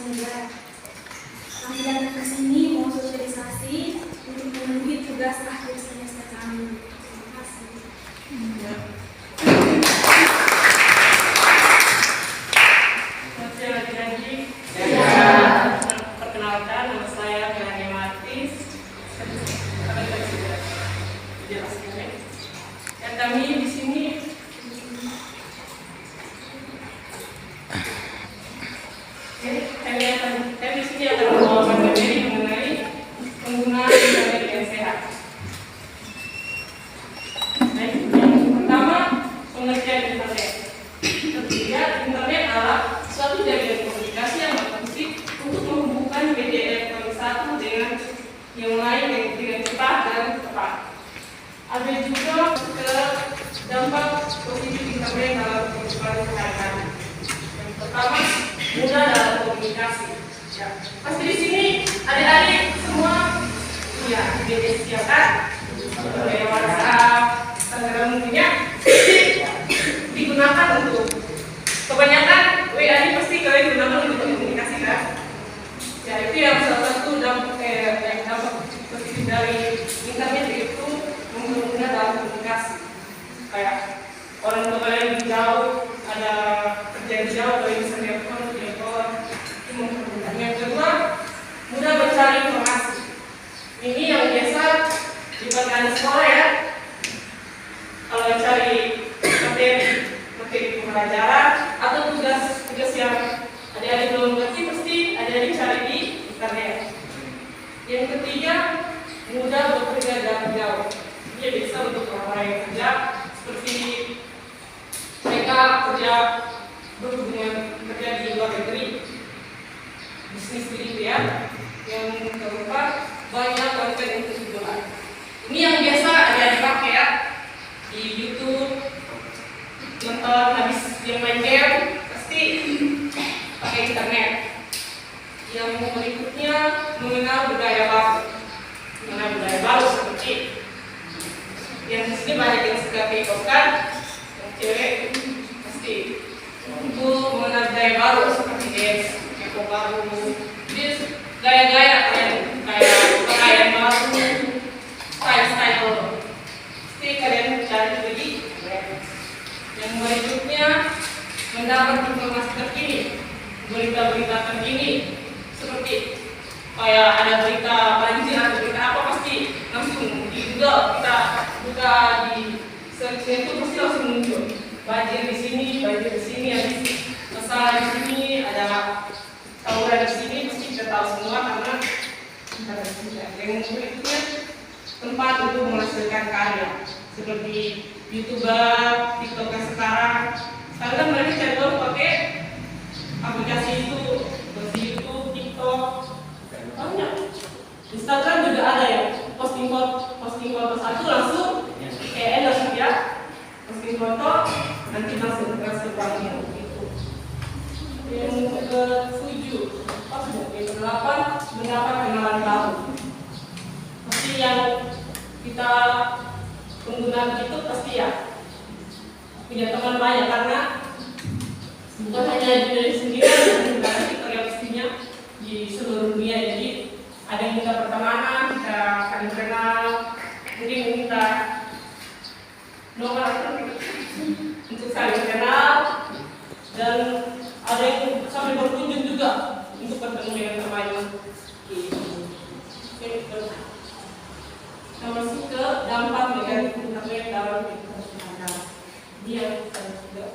2019. Kami datang ke sini mau sosialisasi untuk memenuhi tugas akhir semester kami. Terima kasih. Perkenalkan, nama saya Melanie Martis. Dan kami di sini kami di sini akan membawakan materi mengenai penggunaan internet yang sehat. Baik, yang pertama, pengertian internet. Ketiga, internet adalah suatu jaringan komunikasi yang berfungsi untuk menghubungkan media elektronik satu dengan yang lain dengan cepat dan tepat. Ada juga ke dampak positif internet dalam kehidupan sehari-hari. Yang pertama, mudah dalam komunikasi. Ya, pasti di sini adik-adik semua ya media sosial kan, kayak WhatsApp, Instagram mungkinnya digunakan untuk kebanyakan WA ini pasti kalian gunakan untuk komunikasi kan. Ya itu yang salah satu dampak positif dari internet itu mempermudah dalam komunikasi. Kayak orang tua kalian di jauh, ada kerja jauh, kalian bisa telepon, itu mempermudah. Yang kedua, mudah mencari informasi. Ini yang biasa dipakai sekolah ya. Kalau cari materi pembelajaran atau tugas yang adik-adik belum ngerti, pasti adik-adik cari di internet. Yang ketiga, mudah bekerja jarak jauh. Dia bisa untuk orang-orang yang kerja seperti mereka berhubungan kerja di luar negeri, bisnis begitu ya. Yang keempat, banyak konten untuk hiburan. Ini yang biasa adik-adik pakai ya di YouTube, nonton habis yang main game pasti pakai internet. Yang berikutnya, mengenal budaya baru seperti yang di sini banyak yang suka K-pop kan, yang cewek pasti untuk mengenal budaya baru seperti dance, K-pop baru, jadi gaya-gaya kayak pakaian baru, style pasti kalian cari lagi. Yang berikutnya, mendapat informasi terkini, berita-berita terkini seperti kayak ada berita banjir atau berita apa pasti langsung di Google kita buka di search itu pasti langsung muncul banjir di sini, habis masalah di sini, ada tawuran di sini, pasti kita tahu semua karena ada berita. Yang berikutnya, tempat untuk menghasilkan karya seperti YouTuber, TikToker sekarang kan mereka cari tahu pakai aplikasi itu, seperti YouTube, TikTok, banyak. Instagram juga ada ya, posting foto satu langsung kayak endorse ya, posting foto nanti langsung kasih uangnya gitu. Yang ke-7, ke-8, mendapat kenalan baru. Pasti yang kita penggunaan itu pasti ya punya teman banyak karena bukan hanya di diri sendiri yang menggunakan TikTok ya, pastinya di seluruh dunia. Jadi ada yang minta pertemanan, kita saling kenal, mungkin minta nomor untuk saling kenal, dan ada yang sampai berkunjung juga untuk bertemu dengan temannya. Kita masuk ke dampak negatif internet dalam kehidupan sehari-hari. Dia juga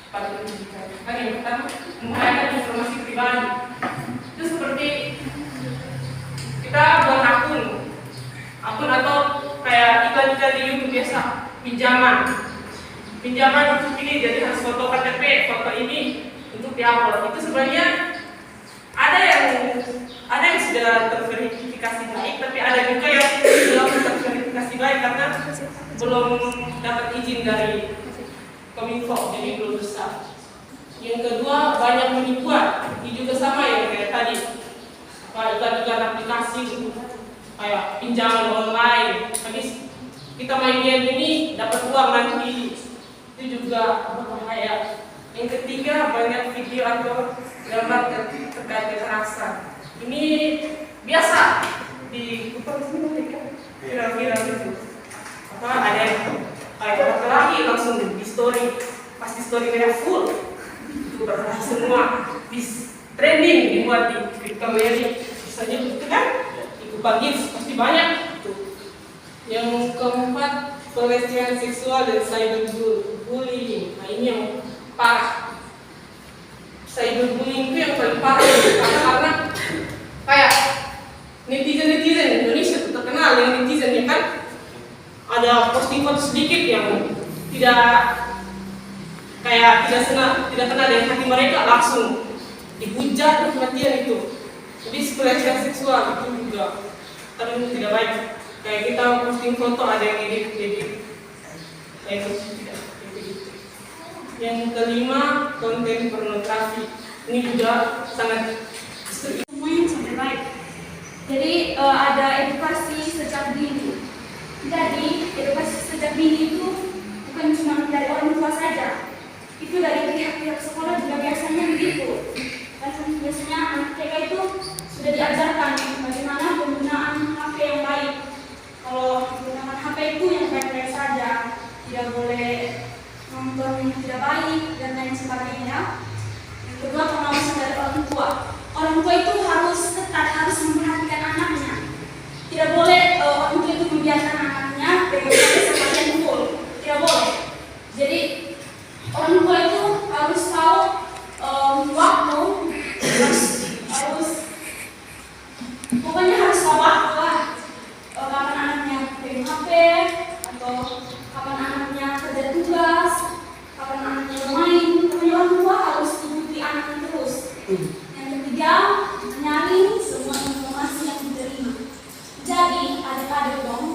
pada pendidikan. Yang pertama, menggunakan informasi pribadi. Itu seperti kita buat akun atau kayak iklan-iklan di YouTube biasa, pinjaman untuk ini, jadi harus foto KTP, foto ini untuk diupload. Itu sebenarnya ada yang sudah terverifikasi baik, tapi ada juga yang belum terverifikasi baik karena belum dapat izin dari Kominfo, jadi belum besar. Yang kedua, banyak penipuan. Ini juga sama ya kayak tadi, iklan-iklan aplikasi kayak pinjaman online. Habis kita main game ini dapat uang nanti, itu juga berbahaya. Yang ketiga, banyak video atau gambar terkait kekerasan. Ini biasa di viral-viral itu. Apa ada yang laki-laki langsung di story, pasti story mereka full itu berkata semua di trending dibuat di Kriptomeri misalnya itu kan itu pagi pasti banyak itu. Yang keempat, pelecehan seksual dan cyberbullying. Nah ini yang parah. Cyberbullying itu yang paling parah karena kayak netizen Indonesia itu terkenal yang netizen ya kan, ada posting foto sedikit yang tidak kena dengan hati mereka langsung dihujat kematian itu. Jadi pelecehan seksual itu juga tapi tidak baik. Kayak kita posting foto ada yang edit kayak itu tidak begitu. Yang kelima, konten pornografi. Ini juga sangat Semuanya sampai baik. Jadi ada edukasi sejak dini. Jadi edukasi sejak dini itu bukan cuma dari orang tua saja. Itu dari pihak-pihak sekolah juga biasanya begitu. Dan biasanya anak TK itu sudah diajarkan bagaimana penggunaan HP yang baik. Kalau menggunakan HP itu yang baik-baik saja, tidak boleh nonton yang tidak baik dan lain sebagainya. Yang kedua, pengawasan dari orang tua. Orang tua itu harus ketat, harus memperhatikan anaknya. Tidak boleh orang tua itu membiarkan anaknya dengan HP seharian full. Tidak boleh. Jadi orang tua itu harus tahu waktu, harus pokoknya harus tahu waktu lah. Kapan anaknya pegang HP atau kapan anaknya kerja tugas, kapan anaknya bermain. Pokoknya orang tua harus ikuti anaknya terus. Yang ketiga, menyaring semua informasi yang diterima. Jadi adik-adik dong,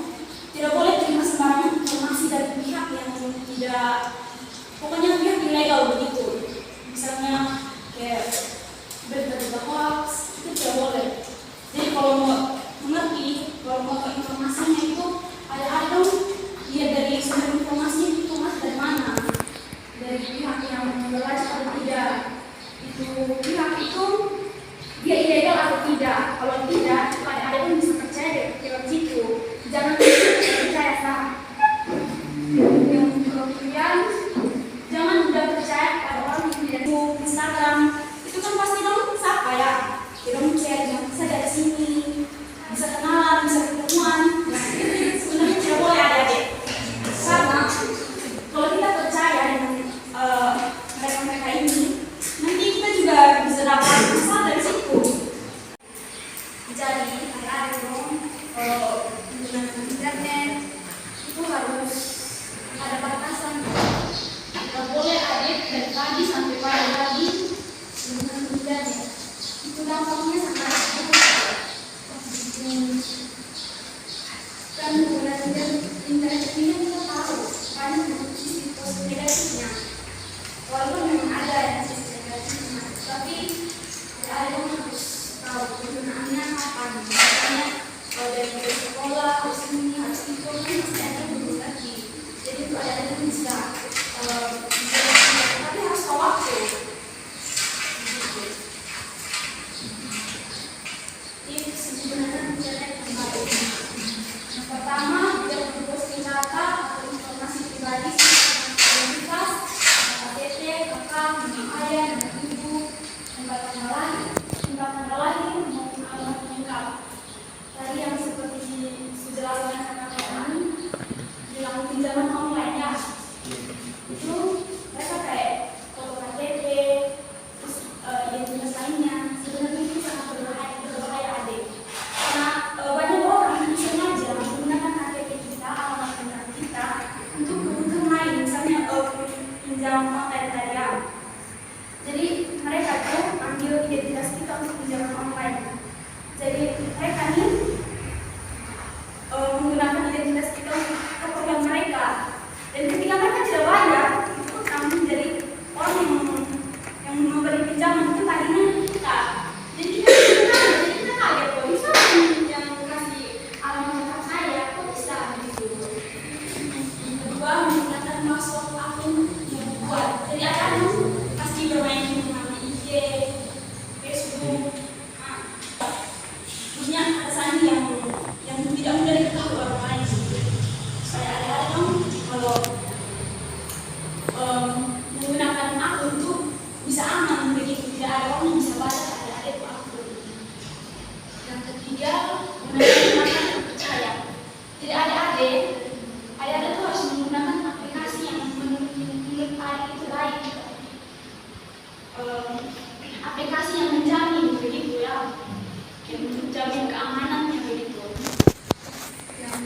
tidak boleh terima sembarang informasi dari pihak yang tidak, pokoknya pihak ilegal begitu. Misalnya kayak berita-berita hoax, itu tidak boleh. Jadi kalau mau mengerti, kalau mau tahu informasinya itu ada lihat dari sumber informasi itu dari mana, dari pihak yang belajar atau tidak. Itu pihak itu dia ilegal atau tidak. Kalau tidak, ada pun bisa percaya dengan situ. Jangan percaya sah. Yang kemudian jangan mudah percaya pada orang yang tidak tahu Instagram. Itu kan pasti dong siapa ya? Dong share bisa dari sini, bisa kenalan, bisa ketemuan. Nah, itu sebenarnya tidak boleh adik-adik. Karena kalau kita percaya dengan mereka ini, nanti kita juga bisa dapat masalah dari situ. Jadi adik-adik dong, menggunakan internet itu harus ada batasan. Tidak boleh adik dari pagi sampai pagi menggunakan internet. Itu dampaknya sangat buruk. Dan menggunakan internet ini kita tahu banyak sisi positif negatifnya. Walaupun memang ada yang sisi negatifnya, tapi ada yang harus tahu penggunaannya kapan. Misalnya kalau dari sekolah harus ini harus itu kan masih ada belum lagi. Jadi itu ada yang bisa tapi harus tahu waktu. Tips menggunakan internet yang baik. Yang pertama, jangan berposting data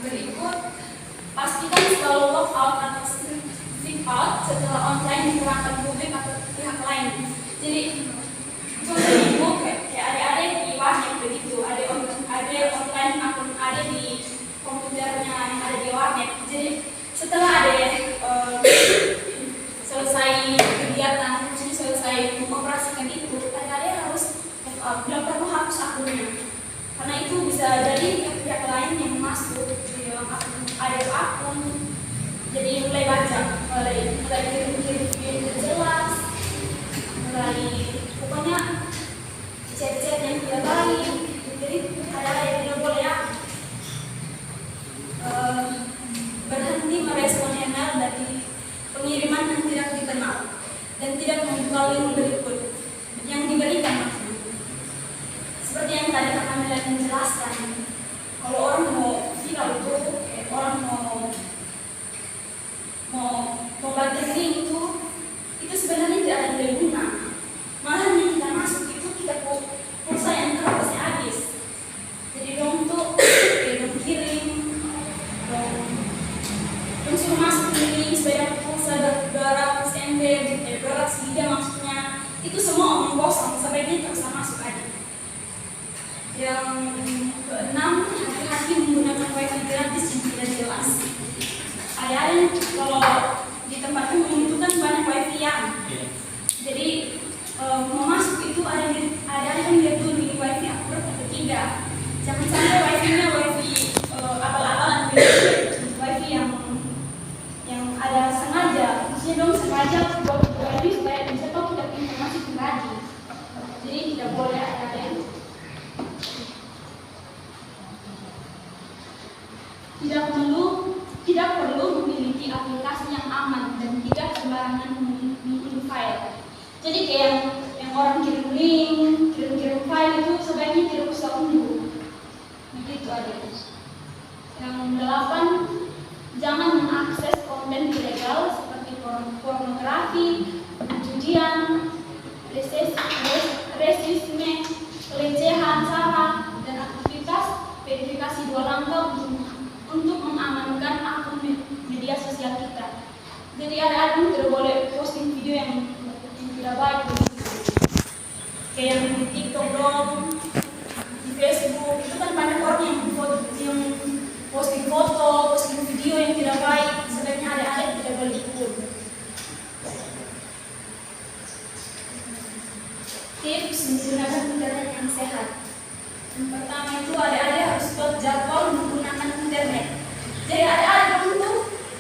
berikut, pastikan selalu log out atau sleep out setelah online diterangkan publik atau pihak lain. Jadi contoh ibu kayak adik-adik di warnet begitu, ada online akun ada di komputernya yang ada di warnet. Jadi setelah ada selesai kegiatan, selesai mengoperasikan itu, adik-adik harus tidak perlu hapus akunnya, karena itu bisa jadi pihak lain yang masuk di dalam akun, ada akun, jadi mulai baca, mulai kirim-kirim video jelas, mulai pokoknya chat-chat yang tidak baik. Jadi ada yang tidak boleh berhenti merespon email dari pengiriman yang tidak dikenal dan tidak membuka link berikut yang diberikan. Seperti yang tadi Kak Kamila menjelaskan, kalau orang mau viral itu, orang mau bagian link itu sebenarnya tidak ada nilai guna. Malah yang kita masuk itu kita pulsa yang terpaksa habis. Jadi dong tuh kirim, dong suruh masuk ini supaya pulsa 200 MB, 200 GB maksudnya. Itu semua omong kosong, sampai dia terus masuk aja. Yang keenam, hati-hati menggunakan wifi gratis yang tidak jelas. Ada kalau di tempatku membutuhkan banyak wifi yang, jadi mau masuk itu ada yang dia tuh di wifi akurat atau tidak. Jangan sampai wifi-nya wifi abal-abalan, wifi yang ada sengaja, maksudnya dong sengaja buat wifi supaya bisa tahu kita informasi pribadi. Jadi tidak boleh ada yang tidak perlu memiliki aplikasi yang aman dan tidak sembarangan mengunduh file. Jadi kayak yang orang kirim link, kirim file itu sebaiknya tidak usah unduh. Begitu aja. Yang 8, jangan mengakses konten ilegal seperti pornografi, penjudian, rasisme, pelecehan sara, dan aktivitas verifikasi 2 langkah untuk mengamankan akun media sosial kita. Jadi ada tidak boleh posting video yang tidak baik begitu. Kayak yang di TikTok dong, di Facebook, itu kan banyak orang yang posting foto, posting video yang tidak baik. Sebenarnya ada tidak boleh ikut. Tips menggunakan internet yang sehat. Yang pertama itu adik-adik harus buat jadwal menggunakan internet. Jadi adik-adik itu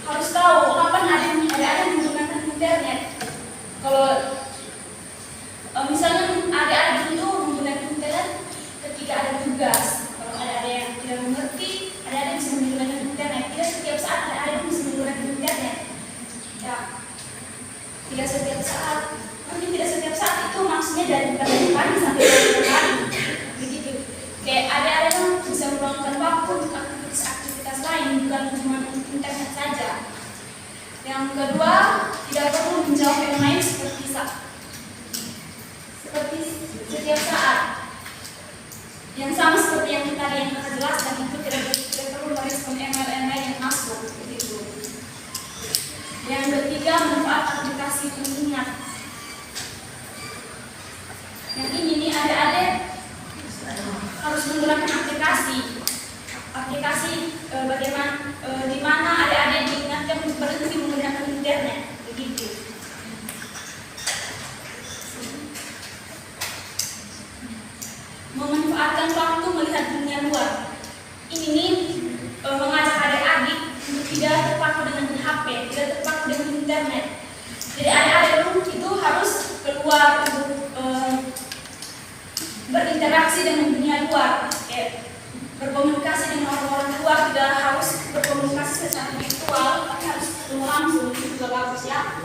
harus tahu kapan adik-adik menggunakan internet. Kalau misalnya adik-adik itu menggunakan internet ketika ada tugas. Kalau adik-adik yang tidak mengerti, adik-adik bisa menggunakan internet. Tidak setiap saat adik-adik bisa menggunakan internet. Ya, tidak setiap saat. Mungkin tidak setiap saat itu maksudnya dari pagi sampai pagi. Begitu. Kayak adik-adik kan bisa meluangkan waktu untuk aktivitas lain, bukan cuma internet saja. Yang kedua, tidak perlu menjawab email seperti setiap saat. Yang sama seperti yang tadi yang kita jelaskan, itu tidak perlu merespon email yang masuk. Begitu. Yang ketiga, manfaat aplikasi pengingat. Yang ini nih adik-adik harus menggunakan aplikasi bagaimana di mana adik-adik diingatkan untuk berhenti menggunakan internet, begitu. Memanfaatkan waktu melihat dunia luar. Ini nih mengajak adik-adik untuk tidak terpaku dengan HP, tidak terpaku dengan internet. Jadi adik-adik itu harus keluar untuk berinteraksi dengan dunia luar, berkomunikasi dengan orang-orang luar. Tidak harus berkomunikasi secara virtual, tapi harus ketemu langsung, itu juga bagus ya.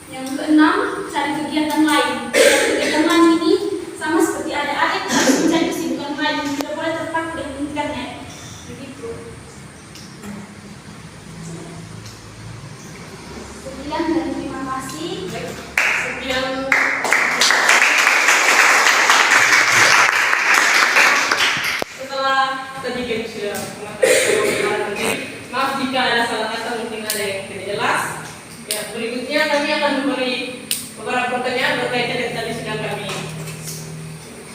Yang keenam, cari kegiatan lain. Kegiatan lain ini sama seperti adik-adik harus mencari kesibukan lain, tidak boleh terpaku dengan internet, begitu. Sekian dan terima kasih. Sekian. Tadi kita sudah mengatakan akan memberi beberapa pertanyaan berkaitan dengan tadi sidang kami.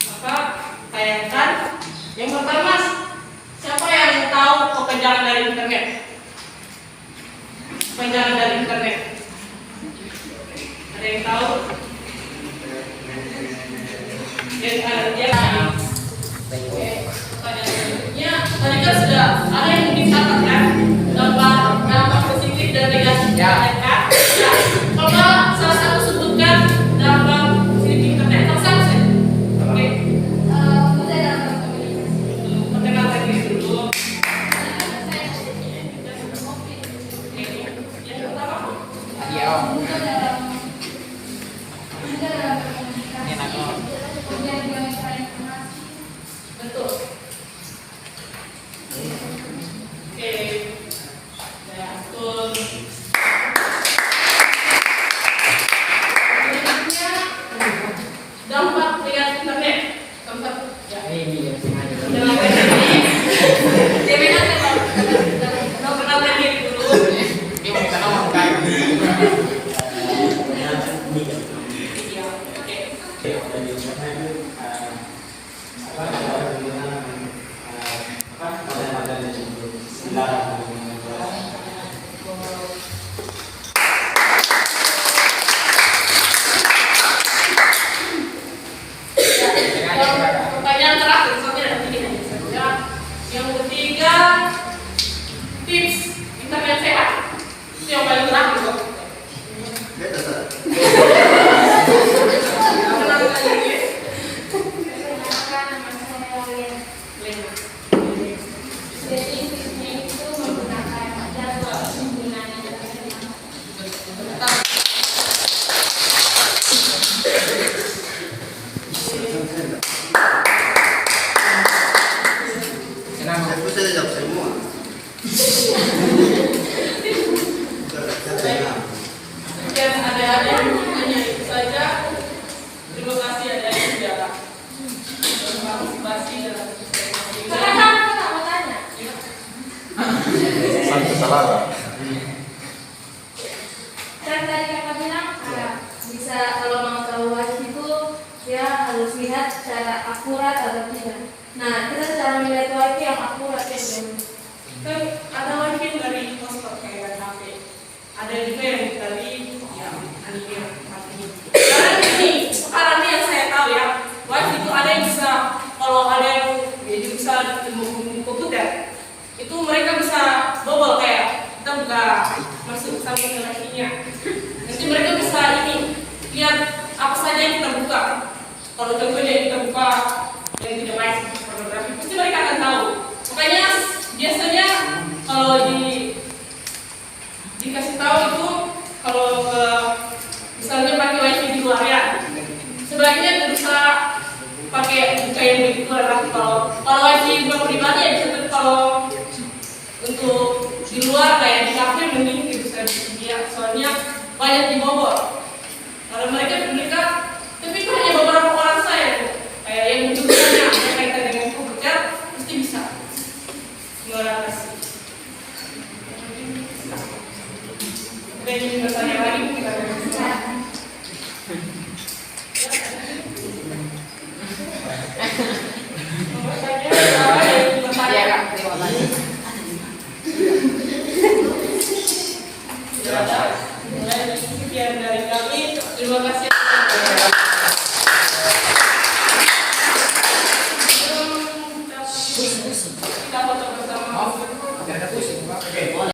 Maka tanyakan. Yang pertama, siapa yang tahu kepanjangan dari internet? Kepanjangan dari internet. Ada yang tahu? Pertanyaannya tadi kan sudah ada yang mungkin catat kan? Dampak positif dan negatif internet kan? Ya. Coba salah satu sebutkan dampak positif internet. Salah satu sih. Oke. Perkenalkan diri dulu. Yang pertama. Betul. Oke. Ya, betul. Selanjutnya, dampak negatif internet. Tempat ya. Perkenalkan diri dulu. Pertanyaan terakhir, soalnya ada tiga saja. Yang ketiga, tips internet sehat. Itu yang paling terakhir kok. Aku saya jawab semua. Dan ada yang hanya itu saja. Terima kasih ada yang sudah berpartisipasi dalam diskusi ini. Mau tanya. Sampai salah. Kan tadi kakak bilang bisa kalau mau tahu wajib itu dia harus lihat secara akurat atau tidak. Nah, kita cara melihat wajib yang akurat ya. Kan ada lagi dari poster kayak HP. Ada juga yang dari ya anime mati. Karena ini sekarang yang saya tahu ya, wajib itu ada yang bisa kalau ada yang dia bisa menghubungi komputer, itu mereka bisa bobol kayak kita buka masuk sambung teleponnya. Nanti mereka bisa ini lihat apa saja yang kita buka. Kalau contohnya yang kita buka yang tidak baik pornografi, pasti mereka akan tahu. Makanya biasanya kalau dikasih tahu itu kalau misalnya pakai wifi di luar ya, sebaiknya bisa pakai buka yang begitu relatif. Kalau wifi buat pribadi ya bisa, tapi kalau untuk di luar kayak di kafe mending bisa disediakan, soalnya banyak dibobol. Kalau mereka tapi itu hanya beberapa orang saya kayak yang menunjukkannya ada kaitan dengan komputer pasti bisa mengatasi. Ada yang ingin bertanya lagi kita bisa. Sekian dari kami. Terima kasih. Kita foto bersama.